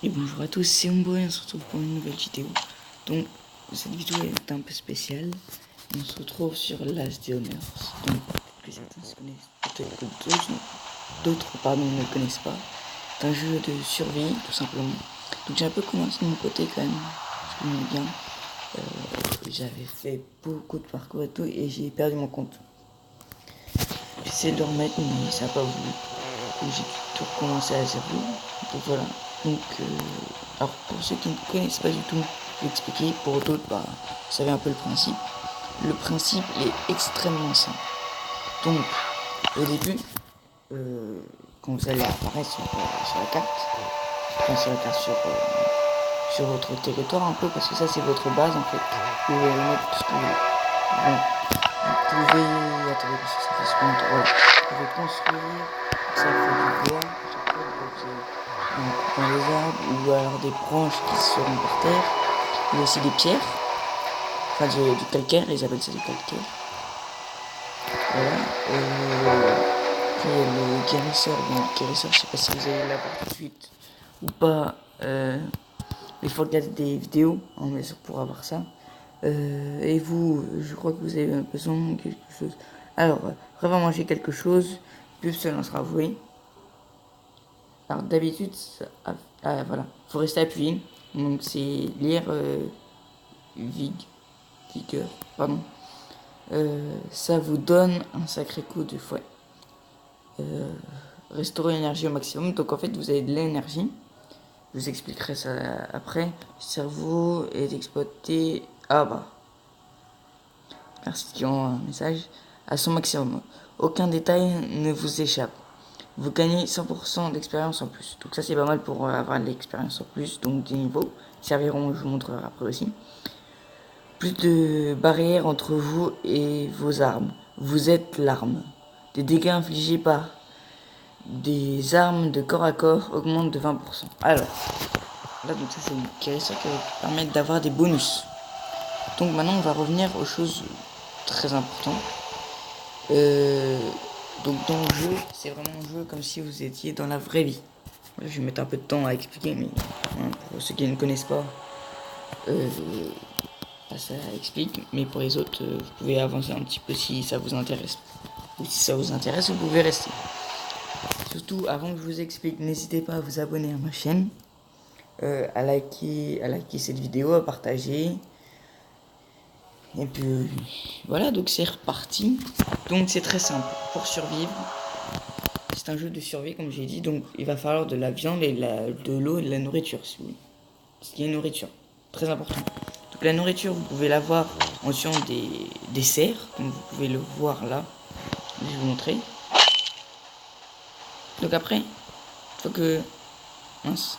Et bonjour à tous, c'est Ombo et on se retrouve pour une nouvelle vidéo. Donc cette vidéo est un peu spéciale. On se retrouve sur Last The Honors. Donc que certains se connaissent, peut-être que d'autres ne le connaissent pas. C'est un jeu de survie tout simplement. Donc j'ai un peu commencé de mon côté quand même. Je connais bien. J'avais fait beaucoup de parcours et tout et j'ai perdu mon compte. J'ai essayé de le remettre mais ça n'a pas voulu. Donc j'ai tout recommencé à zéro. Donc voilà. Donc alors pour ceux qui ne connaissent pas du tout, je vais expliquer. Pour d'autres, vous savez un peu le principe. Le principe est extrêmement simple. Donc au début, quand vous allez apparaître sur la carte, enfin sur la carte sur votre territoire un peu, parce que ça c'est votre base en fait. Vous pouvez mettre tout ce que vous voulez. Bon, vous pouvez, attendez parce que ça fait ce voilà. Vous pouvez construire, ça fait du bois, dans les arbres, ou alors des branches qui seront par terre. Il y a aussi des pierres, enfin du calcaire, ils appellent ça du calcaire. Voilà. Après il y a le guérisseur. Bon, le guérisseur, je sais pas si vous allez l'avoir tout de suite ou pas. Il faut regarder des vidéos en mesure pour avoir ça. Et vous, je crois que vous avez besoin de quelque chose. Alors, vraiment manger quelque chose, pub se lancera, vous voyez. Alors d'habitude, voilà, faut rester appuyé. Donc c'est lire vigueur, pardon. Ça vous donne un sacré coup de fouet. Restaurer l'énergie au maximum. Donc en fait, vous avez de l'énergie. Je vous expliquerai ça après. Le cerveau est exploité. Merci qui ont un message. À son maximum. Aucun détail ne vous échappe. Vous gagnez 100% d'expérience en plus. Donc ça c'est pas mal pour avoir de l'expérience en plus. Donc des niveaux qui serviront, je vous montrerai après aussi. Plus de barrières entre vous et vos armes. Vous êtes l'arme. Des dégâts infligés par des armes de corps à corps augmentent de 20%. Alors, là donc ça c'est une guérisseur qui va vous permettre d'avoir des bonus. Donc maintenant on va revenir aux choses très importantes. Donc dans le jeu, c'est vraiment un jeu comme si vous étiez dans la vraie vie. Je vais mettre un peu de temps à expliquer, mais pour ceux qui ne connaissent pas, ça explique. Mais pour les autres, vous pouvez avancer un petit peu si ça vous intéresse. Ou si ça vous intéresse, vous pouvez rester. Surtout, avant que je vous explique, n'hésitez pas à vous abonner à ma chaîne, à liker cette vidéo, à partager. Et puis voilà, donc c'est reparti. Donc c'est très simple. Pour survivre, c'est un jeu de survie comme j'ai dit. Donc il va falloir de la viande et de l'eau et de la nourriture. Si vous voulez. Ce qui est nourriture, très important. Donc la nourriture, vous pouvez l'avoir en tuant des cerfs, comme vous pouvez le voir là. Je vais vous montrer. Donc après, il faut que... Mince.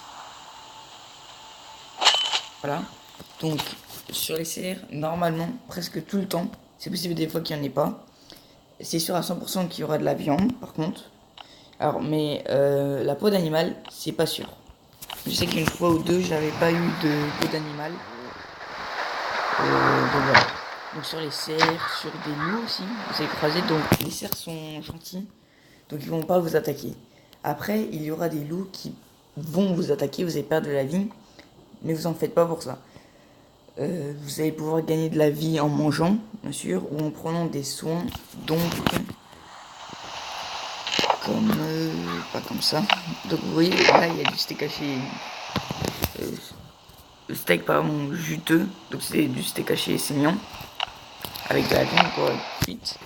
Voilà. Donc sur les cerfs, normalement, presque tout le temps, c'est possible des fois qu'il n'y en ait pas. C'est sûr à 100% qu'il y aura de la viande, par contre. Alors, mais la peau d'animal, c'est pas sûr. Je sais qu'une fois ou deux, j'avais pas eu de peau d'animal. Donc voilà. Donc sur les cerfs, sur des loups aussi, vous avez croisé. Donc les cerfs sont gentils, donc ils vont pas vous attaquer. Après, il y aura des loups qui vont vous attaquer, vous allez perdre de la vie, mais vous en faites pas pour ça. Vous allez pouvoir gagner de la vie en mangeant, bien sûr, ou en prenant des soins, donc comme pas comme ça. Donc vous voyez, là il y a du steak haché, le steak pardon juteux, donc c'est du steak haché saignant avec de la viande quoi, cuite.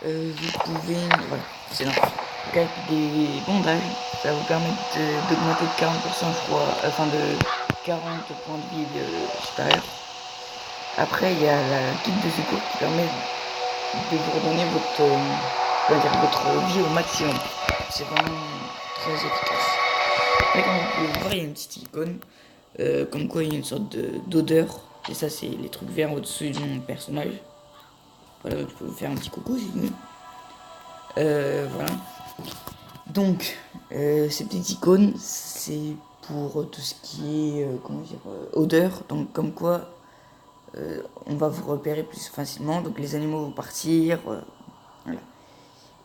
Vous pouvez, voilà, c'est normal. Avec des bandages, ça vous permet d'augmenter de 40% je crois, enfin de 40 points de vie supérieurs. Après il y a la kit de secours qui permet de vous redonner votre vie au maximum. C'est vraiment très efficace. Après comme vous pouvez voir il y a une petite icône, comme quoi il y a une sorte d'odeur. Et ça c'est les trucs verts au-dessus de mon personnage. Voilà, je peux vous faire un petit coucou si vous voulez. Voilà. Donc, ces petites icônes, c'est pour tout ce qui est, odeur. Donc, comme quoi, on va vous repérer plus facilement. Donc, les animaux vont partir. Voilà.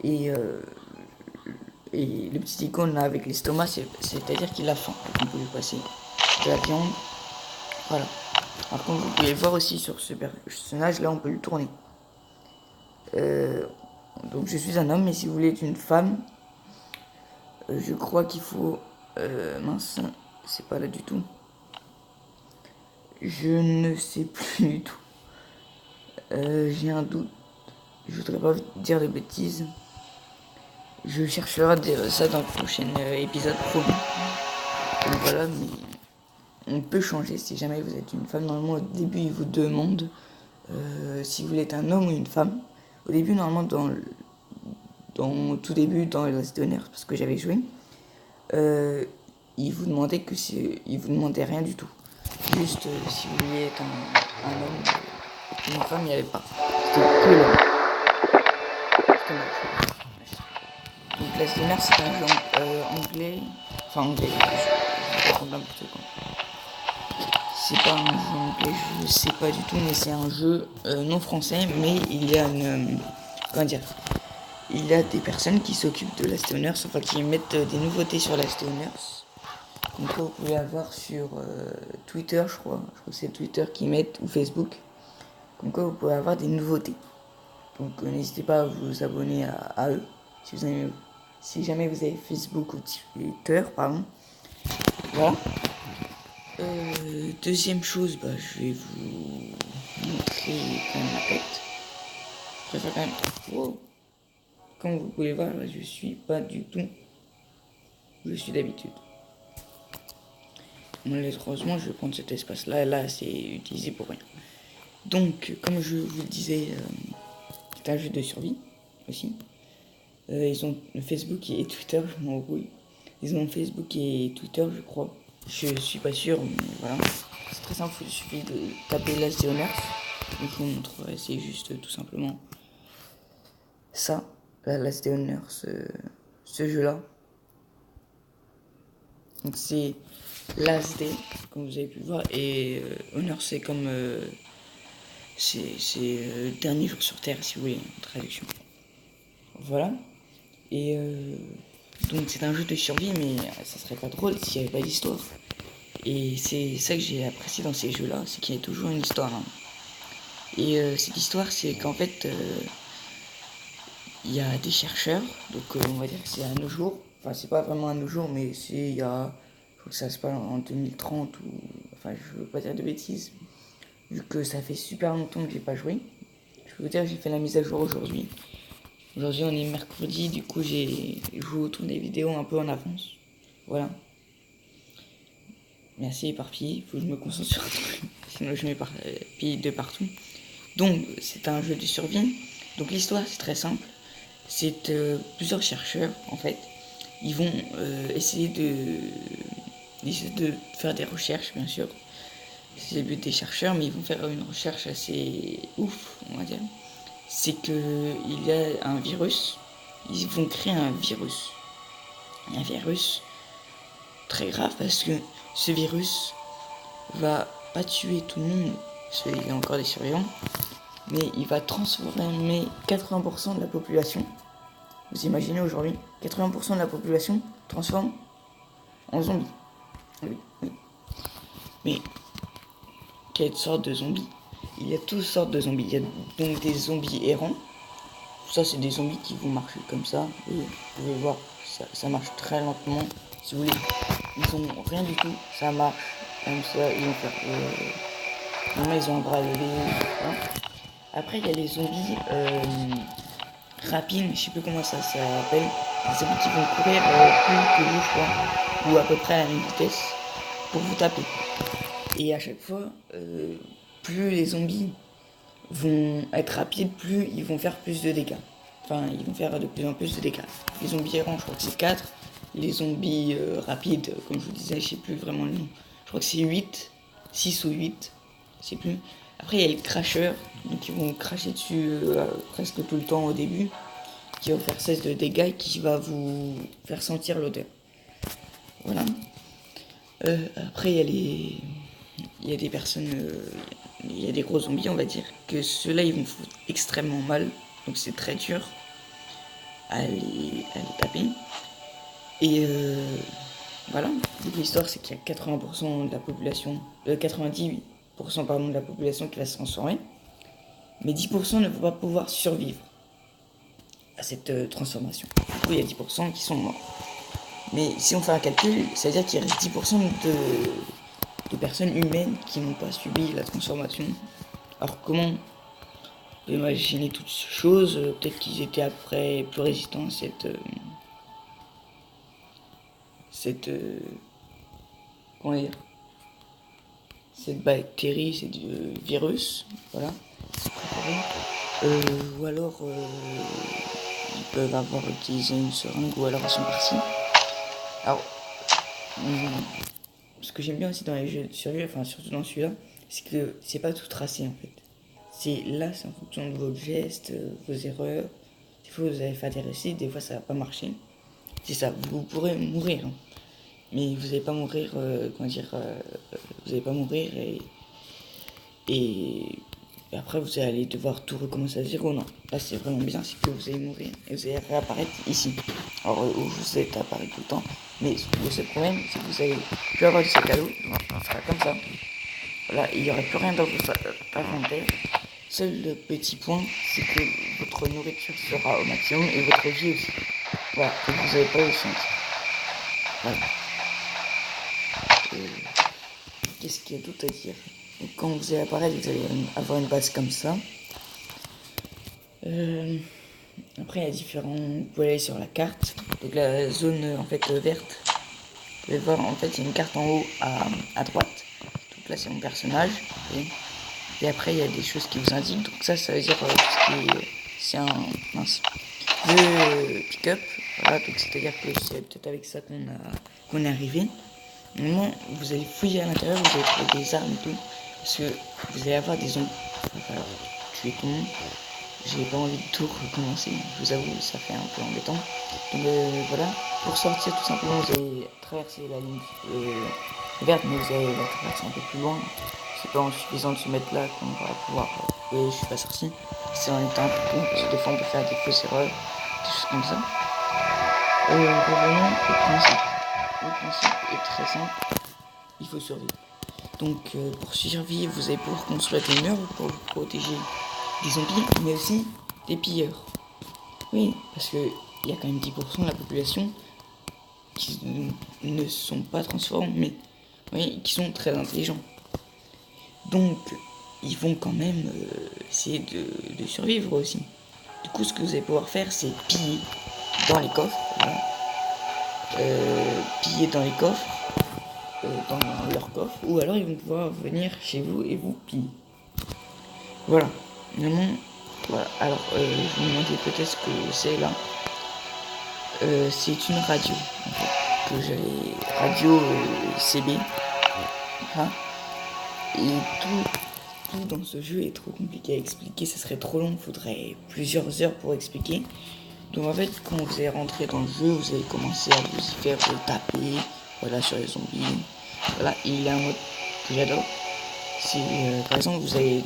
Et le petit icône là avec l'estomac, c'est-à-dire qu'il a faim. On peut lui passer. de la viande. Voilà. Alors comme vous pouvez le voir aussi sur ce personnage, là on peut le tourner. Donc je suis un homme, mais si vous voulez être une femme, je crois qu'il faut... mince, c'est pas là du tout. Je ne sais plus du tout. J'ai un doute. Je voudrais pas dire de bêtises. Je chercherai à dire ça dans le prochain épisode promis. Donc voilà, mais on peut changer si jamais vous êtes une femme. Normalement, au début, il vous demande si vous voulez être un homme ou une femme. Au début, normalement, dans tout début, dans les Donners, parce que j'avais joué, il vous demandait il vous demandait rien du tout. Juste si vous vouliez être un homme, une femme, il n'y avait pas. C'était que l'homme. C'était moche. Donc les Donners, c'est un jeu anglais. Enfin anglais, je raconte n'importe quoi. C'est pas un jeu anglais, je sais pas du tout, mais c'est un jeu non français, mais il y a une... comment dire, il y a des personnes qui s'occupent de Last Owners, enfin qui mettent des nouveautés sur Last Owners. Donc vous pouvez avoir sur Twitter, je crois que c'est Twitter qui mettent, ou Facebook. Comme quoi vous pouvez avoir des nouveautés. Donc n'hésitez pas à vous abonner à eux. Si jamais vous avez Facebook ou Twitter, pardon. Voilà. Deuxième chose, je vais vous montrer quand même la tête. Je préfère quand même... Wow. Comme vous pouvez voir, là, je suis pas du tout où je suis d'habitude. Malheureusement, je vais prendre cet espace-là, et là, c'est utilisé pour rien. Donc, comme je vous le disais, c'est un jeu de survie aussi. Ils ont Facebook et Twitter, je m'embrouille. Ils ont Facebook et Twitter, je crois. Je suis pas sûr, mais voilà. C'est très simple, il suffit de taper Last Owners. Donc, je vous montrerai, c'est juste tout simplement ça, la Last Owners, ce jeu-là. Donc, c'est Last Day, comme vous avez pu le voir, et Honor, c'est comme c'est dernier jour sur Terre, si vous voulez, en traduction. Voilà. Et donc c'est un jeu de survie, mais ça serait pas drôle s'il n'y avait pas d'histoire. Et c'est ça que j'ai apprécié dans ces jeux-là, c'est qu'il y a toujours une histoire. Hein. Et cette histoire, c'est qu'en fait, il y a des chercheurs, donc on va dire que c'est à nos jours. Enfin, c'est pas vraiment à nos jours, mais c'est il y a... Je crois que ça se passe en 2030 ou... Enfin, je veux pas dire de bêtises. Vu que ça fait super longtemps que j'ai pas joué. Je peux vous dire que j'ai fait la mise à jour aujourd'hui. Aujourd'hui on est mercredi, du coup je vous tourne des vidéos un peu en avance. Voilà. Merci éparpillé, faut que je me concentre sur un truc. Sinon je m'éparpille de partout. Donc c'est un jeu de survie. Donc l'histoire c'est très simple. C'est plusieurs chercheurs en fait. Ils vont essayer de faire des recherches bien sûr. C'est le but des chercheurs, mais ils vont faire une recherche assez ouf, on va dire. C'est qu'il y a un virus. Ils vont créer un virus. Un virus très grave parce que ce virus va pas tuer tout le monde, parce qu'il y a encore des survivants, mais il va transformer 80% de la population. Vous imaginez aujourd'hui, 80% de la population transforme en zombies. Oui, oui. Mais quelle sorte de zombies? Il y a toutes sortes de zombies. Il y a donc des zombies errants. Ça, c'est des zombies qui vont marcher comme ça. Et vous pouvez voir, ça marche très lentement. Si vous voulez, ils ont rien du tout. Ça marche comme ça. Ils vont faire... Normalement, ils ont un bras levé. Hein. Après, il y a les zombies rapides. Je sais plus comment ça s'appelle. Les zombies qui vont courir plus que vous, je crois. Ou à peu près à la même vitesse. Pour vous taper. Et à chaque fois, plus les zombies vont être rapides, plus ils vont faire plus de dégâts. Enfin, ils vont faire de plus en plus de dégâts. Les zombies errants, je crois que c'est 4. Les zombies rapides, comme je vous disais, je sais plus vraiment le nom. Je crois que c'est 8. 6 ou 8. Je sais plus. Après, il y a les crashers. Donc, ils vont cracher dessus presque tout le temps au début. Qui va faire 16 de dégâts et qui va vous faire sentir l'odeur. Voilà. Après, il y a des personnes... il y a des gros zombies, on va dire, que ceux-là, ils vont foutre extrêmement mal. Donc c'est très dur à les taper. Et Voilà, donc l'histoire c'est qu'il y a 80% de la population, 98% pardon, de la population qui va se transformer, mais 10% ne vont pas pouvoir survivre à cette transformation. Du coup, il y a 10% qui sont morts. Mais si on fait un calcul, ça veut dire qu'il reste 10% de personnes humaines qui n'ont pas subi la transformation. Alors comment on peut imaginer toutes ces choses? Peut-être qu'ils étaient après plus résistants à comment dire, cette bactérie, cette virus, voilà. Ou alors ils peuvent avoir utilisé une seringue, ou alors ils sont partis. Alors, ce que j'aime bien aussi dans les jeux de survie, enfin surtout dans celui-là, c'est que c'est pas tout tracé en fait. C'est en fonction de vos gestes, vos erreurs. Des fois vous allez faire des récits, des fois ça va pas marcher. C'est ça, vous pourrez mourir. Hein. Mais vous allez pas mourir, vous allez pas mourir et après vous allez devoir tout recommencer à zéro. Non, là c'est vraiment bien, c'est que vous allez mourir et vous allez réapparaître ici. Alors vous êtes apparu tout le temps, mais le seul problème c'est que vous allez plus avoir de sac à dos, donc il sera comme ça. Voilà, il n'y aurait plus rien dans votre inventaire. Seul le petit point, c'est que votre nourriture sera au maximum et votre vie aussi. Voilà, et vous n'avez pas eu chance. Voilà. Qu'est-ce qu'il y a d'autre à dire? Donc, quand vous allez apparaître, vous allez avoir une base comme ça. Après, il y a différents. Vous pouvez aller sur la carte. Donc la zone en fait verte. Vous pouvez voir en fait il y a une carte en haut à droite. Donc là c'est mon personnage. Et après il y a des choses qui vous indiquent. Donc ça veut dire tout ce qui est. C'est un jeu pick-up. Voilà, donc c'est-à-dire que c'est peut-être avec ça qu'on est arrivé. Normalement, vous allez fouiller à l'intérieur, vous allez trouver des armes et tout. Parce que vous allez avoir des zombies. Alors, tuer tout le monde. J'ai pas envie de tout recommencer, je vous avoue, ça fait un peu embêtant. Donc voilà, pour sortir tout simplement, vous allez traverser la ligne verte, mais vous allez la traverser un peu plus loin. C'est pas suffisant de se mettre là qu'on va pouvoir. Oui, je suis pas sorti. C'est en étant un peu parce que des fois on peut faire des fausses erreurs, des choses comme ça. Revenons au principe. Le principe est très simple, il faut survivre. Donc pour survivre, vous allez pouvoir construire des murs pour vous protéger des zombies, mais aussi des pilleurs. Oui, parce que il y a quand même 10% de la population qui ne sont pas transformés, mais oui, qui sont très intelligents. Donc, ils vont quand même essayer de survivre aussi. Du coup, ce que vous allez pouvoir faire, c'est piller dans les coffres. Voilà. Piller dans les coffres, dans leurs coffres, ou alors ils vont pouvoir venir chez vous et vous piller. Voilà. Vraiment, voilà. Alors, vous me demandez peut-être ce que c'est là. C'est une radio en fait, que j'ai radio CB. Hein, et tout dans ce jeu est trop compliqué à expliquer, ça serait trop long, il faudrait plusieurs heures pour expliquer. Donc en fait, quand vous allez rentrer dans le jeu, vous allez commencer à vous y faire taper, voilà, sur les zombies. Voilà, il y a un mode que j'adore. C'est par exemple, vous avez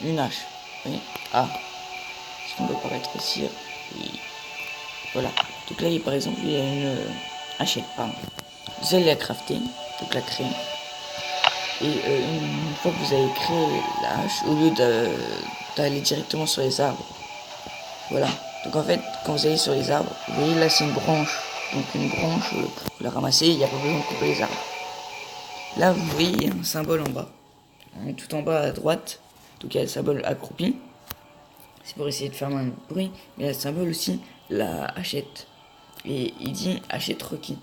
une hache. Vous voyez, ce qu'on peut paraître ici. Oui. Voilà. Donc là, par exemple, il y a une hachette, pardon. Vous allez la crafter, donc la créer. Et une fois que vous avez créé la hache, au lieu d'aller directement sur les arbres, voilà. Donc en fait, quand vous allez sur les arbres, vous voyez là c'est une branche. Donc une branche, vous la ramassez, il n'y a pas besoin de couper les arbres. Là, vous voyez un symbole en bas. Tout en bas à droite, donc il y a le symbole accroupi. C'est pour essayer de faire moins de bruit, mais il y a le symbole aussi la hachette. Et il dit hachette requis.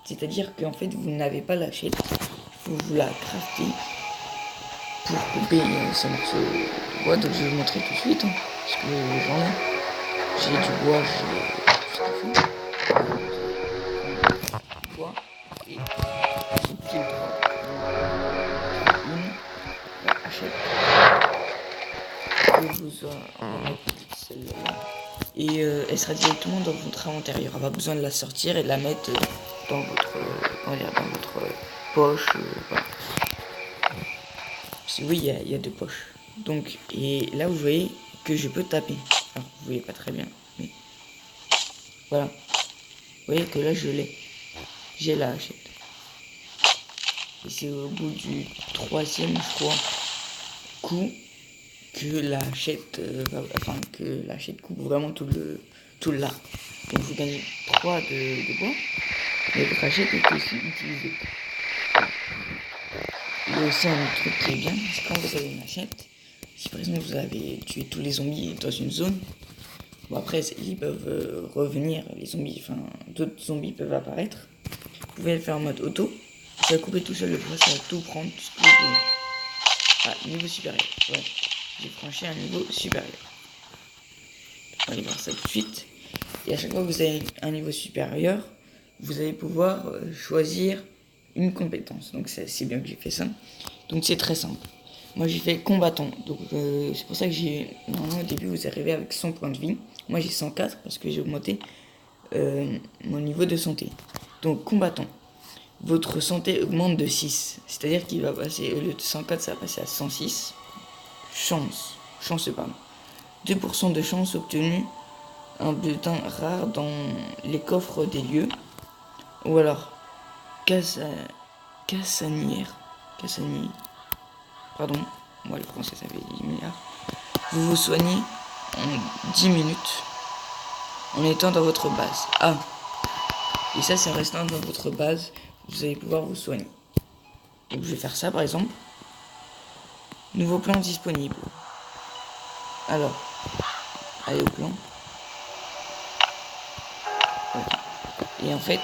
C'est-à-dire qu'en fait, vous n'avez pas la hachette, il faut vous la crafter pour couper ce morceau de bois. Donc je vais vous montrer tout de suite, hein, parce que j'en ai. J'ai du bois, j'ai tout ce qu'il faut. Du bois et j'ai pile droit. Une hachette. Je vous en mettre celle-là. Et elle sera directement dans votre inventaire. Il n'y aura pas besoin de la sortir et de la mettre dans votre, dans votre poche. Voilà. Parce que oui, il y a deux poches. Donc, et là vous voyez que je peux taper. Alors, vous voyez pas très bien, mais voilà. Vous voyez que là je l'ai. j'ai la hachette. Et c'est au bout du 3e, je crois, coup que la hachette, que la hachette coupe vraiment tout le lard. Donc vous gagnez 3 de bois, mais votre hachette est aussi utilisée. Il y a aussi un autre truc qui est bien, c'est quand vous avez une hachette, si par exemple vous avez tué tous les zombies dans une zone, bon après ils peuvent revenir, les zombies, enfin d'autres zombies peuvent apparaître, vous pouvez le faire en mode auto, ça va couper tout seul le bois, ça va tout prendre, tout ce que vous voulez. Ah, niveau supérieur, ouais, j'ai franchi un niveau supérieur. On va aller voir ça tout de suite. Et à chaque fois que vous avez un niveau supérieur, vous allez pouvoir choisir une compétence. Donc c'est bien que j'ai fait ça. Donc c'est très simple. Moi j'ai fait combattant. Donc c'est pour ça que normalement au début vous arrivez avec 100 points de vie. Moi j'ai 104 parce que j'ai augmenté mon niveau de santé. Donc combattant. Votre santé augmente de 6. C'est-à-dire qu'il va passer, au lieu de 104, ça va passer à 106. Chance, pardon. 2% de chance obtenue un bulletin rare dans les coffres des lieux. Ou alors, Cassanier. Pardon, moi le français ça fait 10 milliards. Vous vous soignez en 10 minutes en étant dans votre base. Ah, et ça c'est en restant dans votre base, vous allez pouvoir vous soigner. Donc je vais faire ça par exemple. Nouveau plan disponible. Alors, allez au plan. Ouais. Et en fait,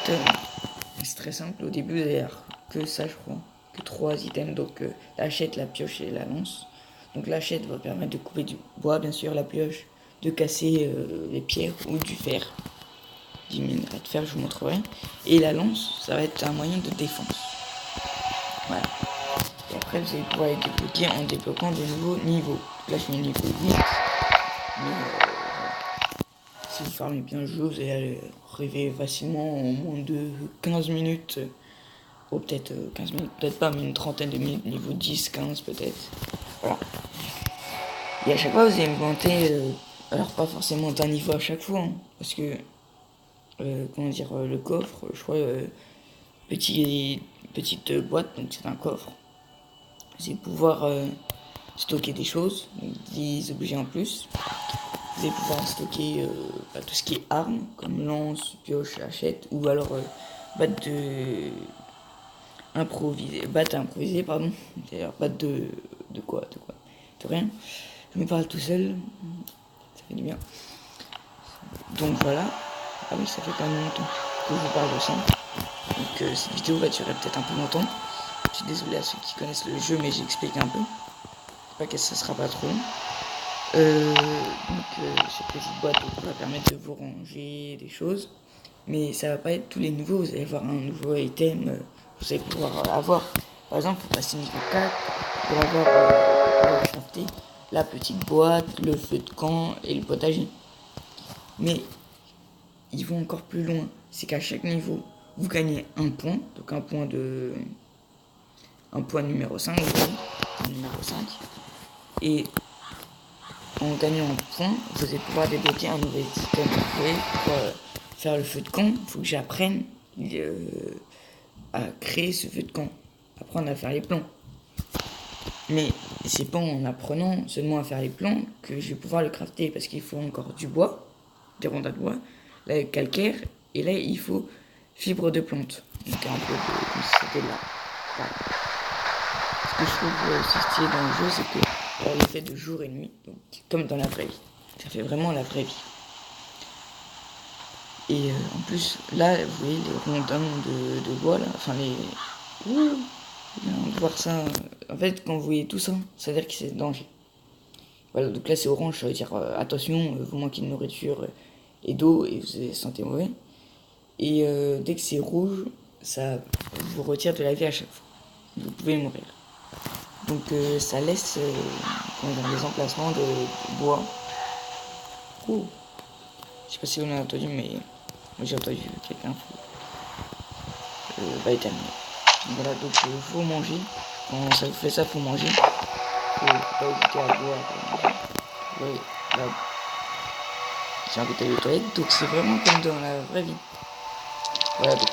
c'est très simple. Au début, vous allez avoir que ça, je crois. Que 3 items. Donc, la hachette, la pioche et la lance. Donc, la hachette va permettre de couper du bois, bien sûr. La pioche, de casser les pierres ou du fer. 10 minerais de fer, je vous montrerai. Et la lance, ça va être un moyen de défense. Voilà. Et après, vous allez pouvoir les débloquer en débloquant de nouveaux niveaux. Là, je suis au niveau 8. Mais si vous farmez bien le jeu, vous allez arriver facilement en moins de 15 minutes. Ou peut-être 15 minutes, peut-être pas, mais une trentaine de minutes, niveau 10, 15 peut-être. Voilà. Et à chaque fois, vous allez monter, alors pas forcément d'un niveau à chaque fois, hein, parce que, comment dire, le coffre, je crois, petite boîte, donc c'est un coffre. Vous allez pouvoir stocker des choses, des objets en plus. Vous allez pouvoir stocker tout ce qui est armes, comme lance, pioche, hachette, ou alors batte improvisée, pardon. D'ailleurs, batte de quoi De rien. Je me parle tout seul, ça fait du bien. Donc voilà. Ah oui, ça fait quand même longtemps que je vous parle de ça. Donc cette vidéo va durer peut-être un peu longtemps. Je suis désolé à ceux qui connaissent le jeu, mais j'explique un peu. Pas que ça sera pas trop long. Cette petite boîte va permettre de vous ranger des choses, mais ça va pas être tous les nouveaux. Vous allez avoir un nouveau item, vous allez pouvoir avoir, par exemple, pour passer niveau 4, pour avoir crafter la petite boîte, le feu de camp et le potager. Mais ils vont encore plus loin, c'est qu'à chaque niveau vous gagnez un point, donc un point numéro 5, numéro 5, et en gagnant un point, vous allez pouvoir débloquer un nouvel item. Vous voyez, pour faire le feu de camp, il faut que j'apprenne à créer ce feu de camp, apprendre à faire les plans. Mais c'est pas en apprenant seulement à faire les plans que je vais pouvoir le crafter, parce qu'il faut encore du bois, des rondins de bois, là calcaire, et là il faut fibre de plante. Donc un peu comme si c'était là. Voilà. Ce que je trouve aussi stylé dans le jeu, c'est que le fait de jour et nuit, donc, comme dans la vraie vie. Ça fait vraiment la vraie vie. Et en plus, là, vous voyez les rondins de bois, là, enfin les... on peut voir ça. En fait, quand vous voyez tout ça, ça veut dire que c'est danger. Voilà, donc là c'est orange, ça veut dire attention, vous manquez de nourriture et d'eau et vous vous sentez mauvais. Et dès que c'est rouge, ça vous retire de la vie à chaque fois. Vous pouvez mourir. Donc ça laisse des emplacements de bois. Oh. Je sais pas si vous l'avez entendu, mais moi j'ai entendu quelqu'un va éternuer. Voilà, donc faut manger. Quand ça vous fait ça, faut manger. Faut pas hésiter à boire, à manger. Ouais, là, j'ai envie d'aller aux toilettes, donc c'est vraiment comme dans la vraie vie. Voilà, donc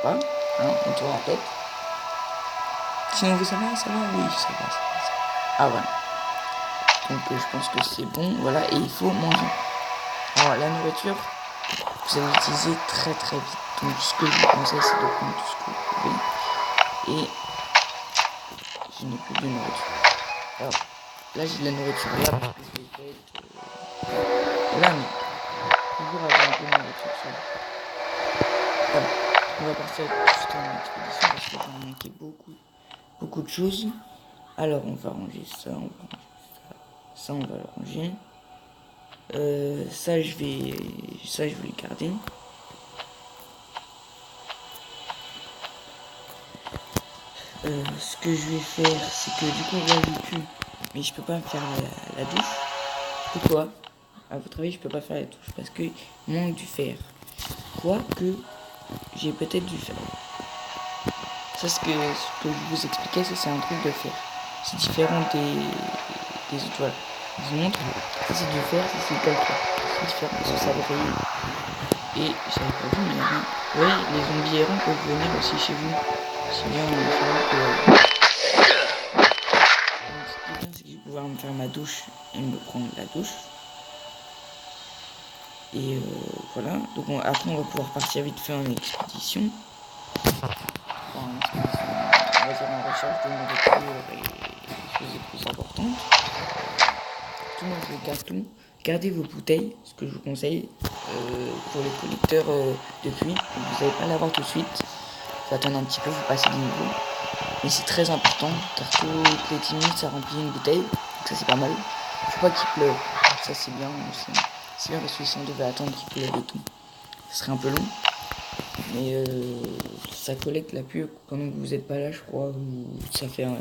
pas. Hein, on tourne en tête. Sinon, vous savez, ça va? Oui, ça va. Ah, voilà. Donc, je pense que c'est bon. Voilà, et il faut manger. Alors, la nourriture, vous allez l'utiliser très très vite. Donc, ce que je vous conseille, c'est de prendre tout ce que vous pouvez. Et je n'ai plus de nourriture. Alors, là, j'ai de la nourriture là, parce que je vais être là, mais toujours avoir un peu de nourriture sur lui. Voilà. On va partir juste en expédition parce que j'en manquais beaucoup de choses. Alors, on va ranger ça, on va ranger ça. Ça, on va le ranger. Ça, je vais le garder. Ce que je vais faire, c'est que du coup, là, je pue. Mais je peux pas me faire la douche. Pourquoi? À votre avis, je peux pas faire la douche parce que il manque du fer. Quoique, j'ai peut-être dû faire. Ça, ce que je vous expliquais, c'est un truc de fer. C'est différent des autres. Voilà. Je vous montre. Ça, c'est du fer, ça, c'est du calcaire. C'est différent parce que ça le rayon. Et j'avais pas vu, mais oui, les zombies errants peuvent venir aussi chez vous. C'est bien, chez vous que. Donc, ce qui est bien, c'est que je vais pouvoir me faire ma douche et me prendre la douche. Et voilà. Donc, après, on va pouvoir partir vite fait en expédition. Enfin, en expédition, on va dire en recherche de nourriture et des choses les plus importantes. Tout le monde, je garde tout. Gardez vos bouteilles, ce que je vous conseille pour les collecteurs de pluie. Vous n'allez pas l'avoir tout de suite. Faut attendre un petit peu, vous passez des niveaux. Mais c'est très important, car toutes les 10 minutes, ça remplit une bouteille. Donc ça, c'est pas mal. Faut pas qu'il pleuve. Ça, c'est bien. C'est bien parce que si on devait attendre qu'il pleuve et tout, ce serait un peu long. Mais ça collecte la pluie pendant que vous n'êtes pas là, je crois. Ça fait un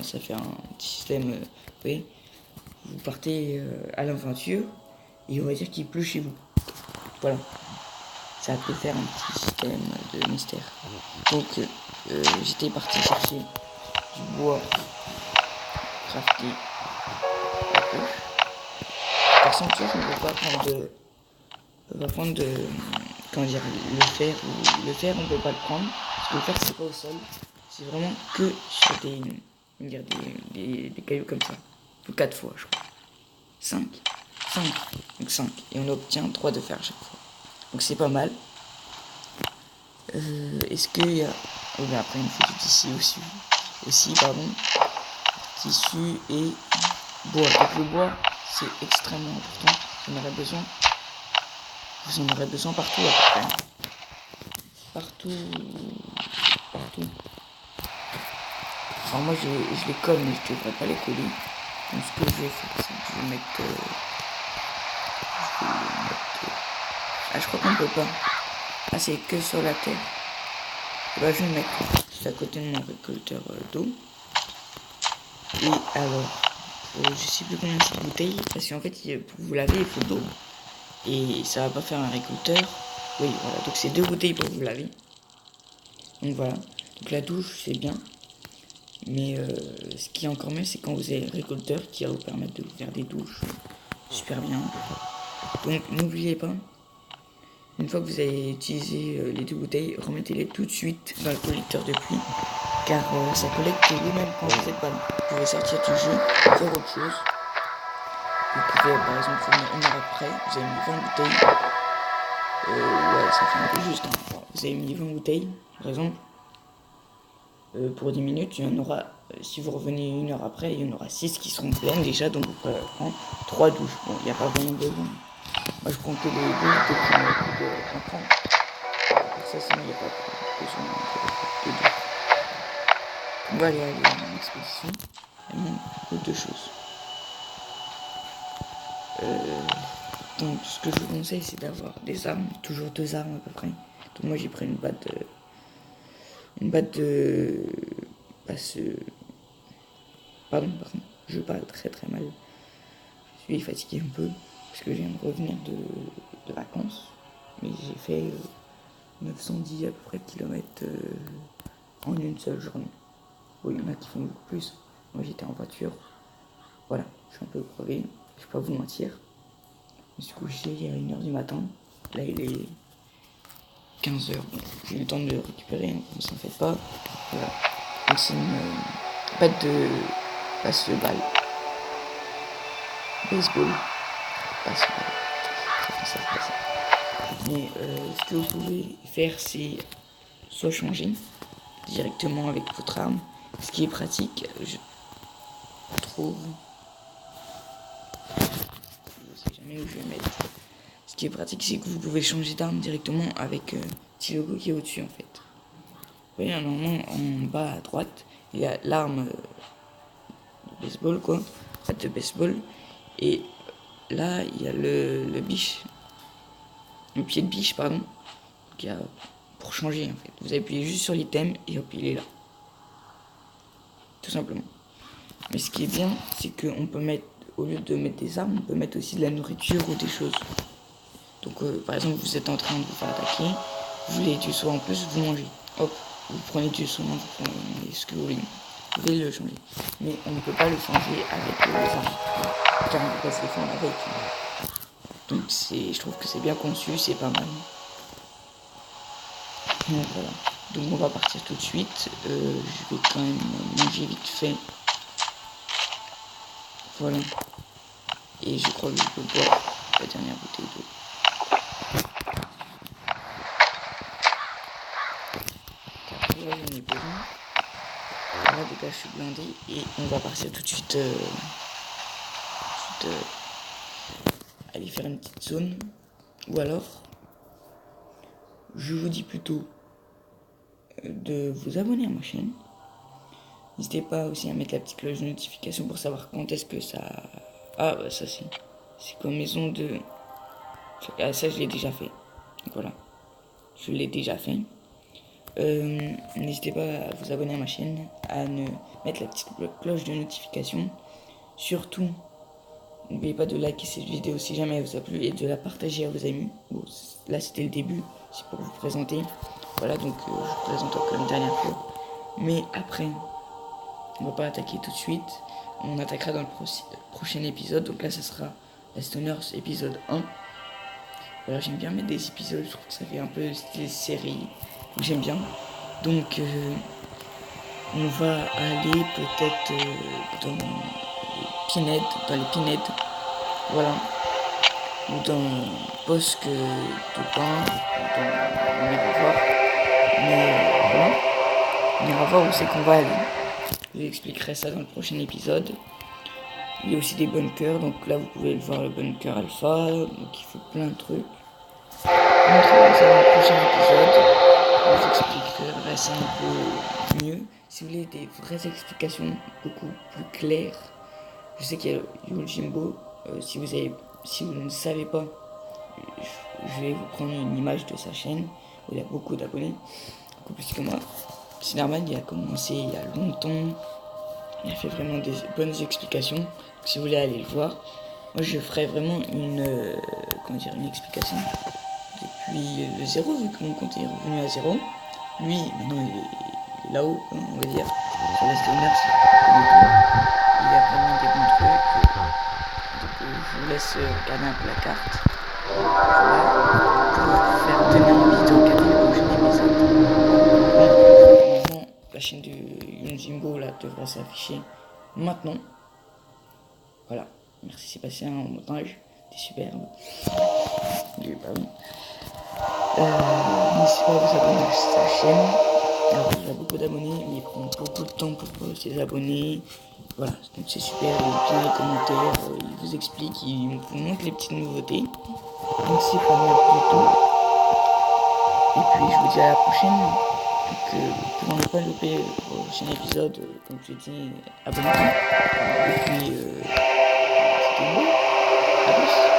système. Vous voyez, vous partez à l'aventure et on va dire qu'il pleut chez vous. Voilà. Ça peut faire un petit système de mystère. Donc j'étais parti chercher du bois, crafter la poche. Par contre, je ne peux pas prendre de comment dire, le fer, on ne peut pas le prendre parce que le fer, c'est pas au sol, c'est vraiment que sur des cailloux comme ça. Faut 4 fois, je crois. 5, donc 5, et on obtient 3 de fer à chaque fois, donc c'est pas mal. Est-ce qu'il y a... Oh, ben après il me faut du tissu aussi pardon. Tissu et bois. Donc le bois, c'est extrêmement important. Vous en aurez besoin partout à peu près. Partout. Alors moi je les colle, mais je devrais pas les coller. Donc ce que je vais faire, c'est que je vais mettre... Ah, je crois qu'on peut pas. Ah, c'est que sur la terre. Bah, je vais le mettre juste à côté de mon récolteur d'eau. Et alors, je sais plus combien c'est de bouteilles, parce qu'en fait, pour vous laver, il faut de l'eau. Et ça va pas faire un récolteur. Oui, voilà, donc c'est 2 bouteilles pour vous laver. Donc voilà, donc la douche, c'est bien. Mais ce qui est encore mieux, c'est quand vous avez un récolteur qui va vous permettre de vous faire des douches super bien. Donc n'oubliez pas, une fois que vous avez utilisé les 2 bouteilles, remettez-les tout de suite dans le collecteur de pluie, car ça collecte vous-même quand vous êtes pas là. Vous pouvez sortir du jeu, faire autre chose. Vous pouvez par exemple revenir 1 heure après, vous avez mis 20 bouteilles. Ouais, ça fait un peu juste. Hein. Vous avez mis 20 bouteilles, par exemple. Pour 10 minutes, il y en aura, si vous revenez 1 heure après, il y en aura 6 qui seront pleines déjà, donc vous pourrez prendre 3 douches. Bon, il n'y a pas vraiment besoin. Moi, je prends que les douches depuis qu'on a plus de prendre. Pour ça, sinon, il n'y a pas besoin de douche. On va aller en expédition. Il manque 2 choses. Donc, ce que je vous conseille, c'est d'avoir des armes, toujours 2 armes à peu près. Donc, moi, j'ai pris une batte de pardon, je parle très très mal. Je suis fatigué un peu parce que je viens de revenir de vacances, mais j'ai fait 910 à peu près kilomètres en une seule journée. Bon, il y en a qui font beaucoup plus. Moi, j'étais en voiture. Voilà, je suis un peu crevé, je vais pas vous mentir. Je me suis couché à 1h du matin. Là, il est 15 heures. Bon, j'ai eu le temps de le récupérer, ne s'en faites pas. Voilà. Donc c'est une batte de basketball. Baseball. Basketball. Ça fait ça. Mais ce que vous pouvez faire, c'est soit changer directement avec votre arme, ce qui est pratique, je trouve. Je sais jamais où je vais mettre. Ce qui est pratique, c'est que vous pouvez changer d'arme directement avec le petit logo qui est au-dessus en fait. Vous voyez, normalement en bas à droite, il y a l'arme de baseball, quoi, de baseball, et là il y a le biche, le pied de biche, pardon, qui a pour changer en fait. Vous appuyez juste sur l'item et hop, il est là. Tout simplement. Mais ce qui est bien, c'est qu'on peut mettre, au lieu de mettre des armes, on peut mettre aussi de la nourriture ou des choses. Donc par exemple, vous êtes en train de vous faire attaquer, vous voulez du saut en plus, vous mangez. Hop, vous prenez du saut, vous prenez ce que vous voulez. Vous pouvez le changer. Mais on ne peut pas le changer avec les armes. Car on ne peut pas se défendre avec. Donc je trouve que c'est bien conçu, c'est pas mal. Donc voilà. Donc on va partir tout de suite. Je vais quand même manger vite fait. Voilà. Et je crois que je peux boire la dernière bouteille d'eau. Car là j'en ai besoin. Là déjà je suis blindé et on va partir tout de suite. Aller faire une petite zone. Ou alors je vous dis plutôt de vous abonner à ma chaîne. N'hésitez pas aussi à mettre la petite cloche de notification pour savoir quand est-ce que ça... Ah bah ça c'est comme maison de... Ah ça je l'ai déjà fait. Donc voilà. Je l'ai déjà fait. N'hésitez pas à vous abonner à ma chaîne, à mettre la petite cloche de notification. Surtout, n'oubliez pas de liker cette vidéo si jamais elle vous a plu et de la partager à vos amis. Bon, là c'était le début, c'est pour vous présenter. Voilà, donc je vous présente encore une dernière fois. Mais après, on va pas attaquer tout de suite. On attaquera dans le prochain épisode. Donc là, ça sera la Stoners épisode 1. Voilà, j'aime bien mettre des épisodes. Je trouve que ça fait un peu style série. J'aime bien. Donc, on va aller peut-être dans les pinèdes. Voilà. Ou dans Bosque de Pain. On ira voir. Mais voilà. On ira voir où c'est qu'on va aller. Je vous expliquerai ça dans le prochain épisode. Il y a aussi des bunkers, donc là vous pouvez le voir, le bunker alpha, donc il faut plein de trucs. On montrera ça dans le prochain épisode. Je vous expliquerai ça un peu mieux. Si vous voulez des vraies explications beaucoup plus claires, je sais qu'il y a Yojimbo. Si vous ne savez pas, je vais vous prendre une image de sa chaîne où il y a beaucoup d'abonnés, beaucoup plus que moi. C'est normal, il a commencé il y a longtemps. Il a fait vraiment des bonnes explications. Donc, si vous voulez aller le voir, moi je ferai vraiment une explication depuis le zéro, vu que mon compte est revenu à zéro. Lui, maintenant il est là-haut, on va dire. Sur la Stoners, il a vraiment des bons trucs. Donc je vous laisse regarder un peu la carte. Voilà, pour vous faire donner envie de regarder le prochain épisode. Normalement, la chaîne de Yonjimbo là devrait s'afficher maintenant. Voilà, merci, c'est passé un montage, c'était superbe. N'hésitez pas à vous abonner à sa chaîne. Alors, il a beaucoup d'abonnés, mais il prend beaucoup de temps pour ses abonnés. Voilà, donc c'est super, il bien les commentaires, il vous explique, il vous montre les petites nouveautés. Donc c'est pas mal du tout. Et puis je vous dis à la prochaine. Donc pour ne pas louper le prochain épisode, comme je l'ai dit, abonnez-vous. Et puis c'était bon. À plus.